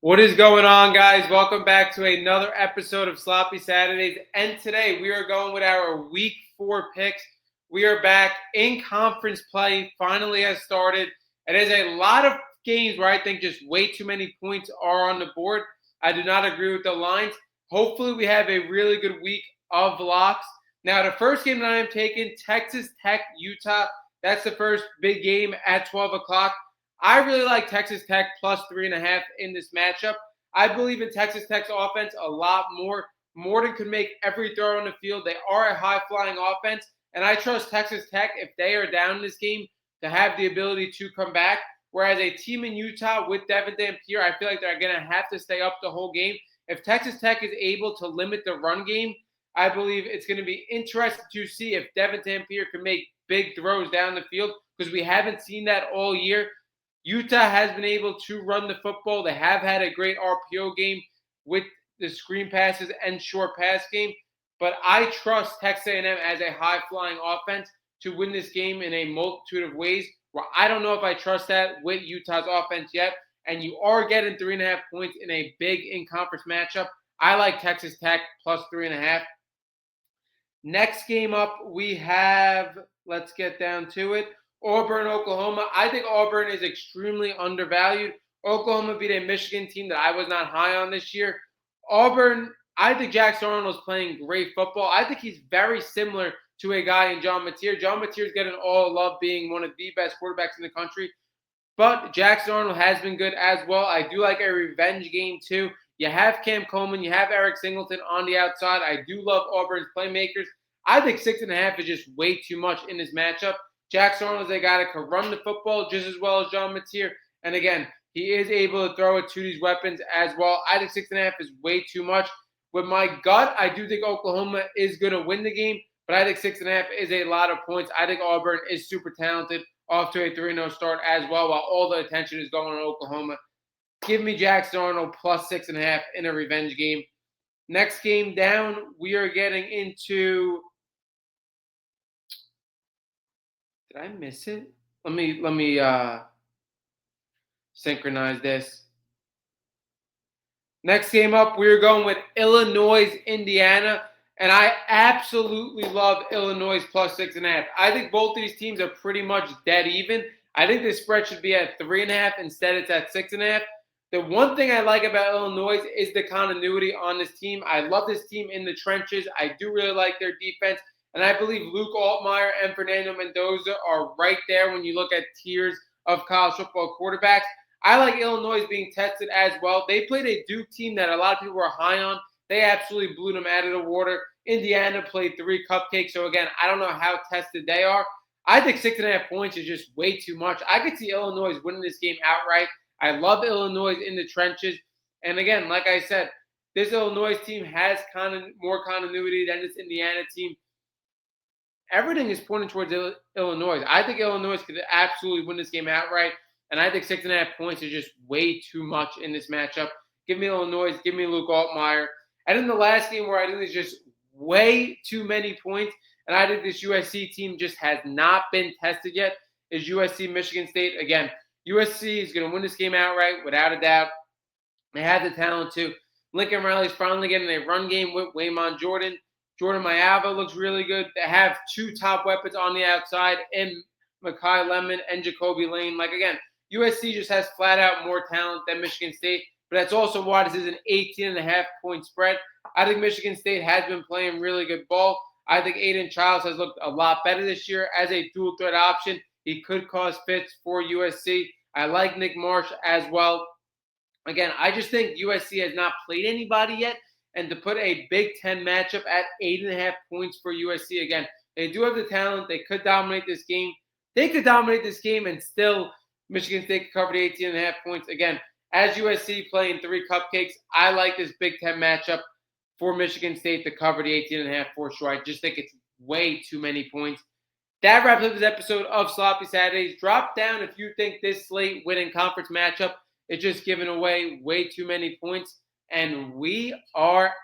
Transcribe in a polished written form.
What is going on, guys? Welcome back to another episode of Sloppy Saturdays. And today we are going with our Week 4 picks. We are back in conference play. Finally has started. It is a lot of games where I think just way too many points are on the board. I do not agree with the lines. Hopefully we have a really good week of locks. Now, the first game that I am taking, Texas Tech, Utah. That's the first big game at 12 o'clock. I really like Texas Tech plus 3.5 in this matchup. I believe in Texas Tech's offense a lot more. Morton could make every throw on the field. They are a high-flying offense, and I trust Texas Tech, if they are down in this game, to have the ability to come back. Whereas a team in Utah with Devin Dampier, I feel like they're going to have to stay up the whole game. If Texas Tech is able to limit the run game, I believe it's going to be interesting to see if Devin Dampier can make big throws down the field because we haven't seen that all year. Utah has been able to run the football. They have had a great RPO game with the screen passes and short pass game. But I trust Texas A&M as a high-flying offense to win this game in a multitude of ways. Where I don't know if I trust that with Utah's offense yet. And you are getting 3.5 points in a big in-conference matchup. I like Texas Tech plus 3.5. Next game up, we have, let's get down to it, Auburn, Oklahoma. I think Auburn is extremely undervalued. Oklahoma beat a Michigan team that I was not high on this year. Auburn, I think Jackson Arnold is playing great football. I think he's very similar to a guy in John Mateer. John Mateer is getting all love being one of the best quarterbacks in the country. But Jackson Arnold has been good as well. I do like a revenge game too. You have Cam Coleman, you have Eric Singleton on the outside. I do love Auburn's playmakers. I think 6.5 is just way too much in this matchup. Jackson Arnold is a guy that can run the football just as well as John Mateer. And again, he is able to throw it to these weapons as well. I think 6.5 is way too much. With my gut, I do think Oklahoma is going to win the game, but I think 6.5 is a lot of points. I think Auburn is super talented, off to a 3-0 start as well, while all the attention is going on Oklahoma. Give me Jackson Arnold plus 6.5 in a revenge game. Next game down, we are getting into. Did I miss it? Let me synchronize this. Next game up, we're going with Illinois, Indiana. And I absolutely love Illinois plus 6.5. I think both these teams are pretty much dead even. I think the spread should be at 3.5. Instead, it's at 6.5. The one thing I like about Illinois is the continuity on this team. I love this team in the trenches. I do really like their defense. And I believe Luke Altmaier and Fernando Mendoza are right there when you look at tiers of college football quarterbacks. I like Illinois being tested as well. They played a Duke team that a lot of people were high on. They absolutely blew them out of the water. Indiana played 3 cupcakes. So, again, I don't know how tested they are. I think 6.5 points is just way too much. I could see Illinois winning this game outright. I love Illinois in the trenches. And, again, like I said, this Illinois team has more continuity than this Indiana team. Everything is pointing towards Illinois. I think Illinois could absolutely win this game outright. And I think 6.5 points is just way too much in this matchup. Give me Illinois. Give me Luke Altmaier. And in the last game where I think there's just way too many points, and I think this USC team just has not been tested yet, is USC Michigan State. Again, USC is going to win this game outright without a doubt. They have the talent too. Lincoln Riley's finally getting a run game with Waymon Jordan. Jordan Mailata looks really good. They have 2 top weapons on the outside in Makai Lemon and Jacoby Lane. Like, again, USC just has flat out more talent than Michigan State, but that's also why this is an 18.5 point spread. I think Michigan State has been playing really good ball. I think Aiden Childs has looked a lot better this year as a dual threat option. He could cause fits for USC. I like Nick Marsh as well. Again, I just think USC has not played anybody yet, and to put a Big Ten matchup at 8.5 points for USC, again, they do have the talent. They could dominate this game. They could dominate this game and still Michigan State covered 18.5 points. Again, as USC playing 3 cupcakes, I like this Big Ten matchup for Michigan State to cover the 18.5 for sure. I just think it's way too many points. That wraps up this episode of Sloppy Saturdays. Drop down if you think this slate winning conference matchup is just giving away way too many points. And we are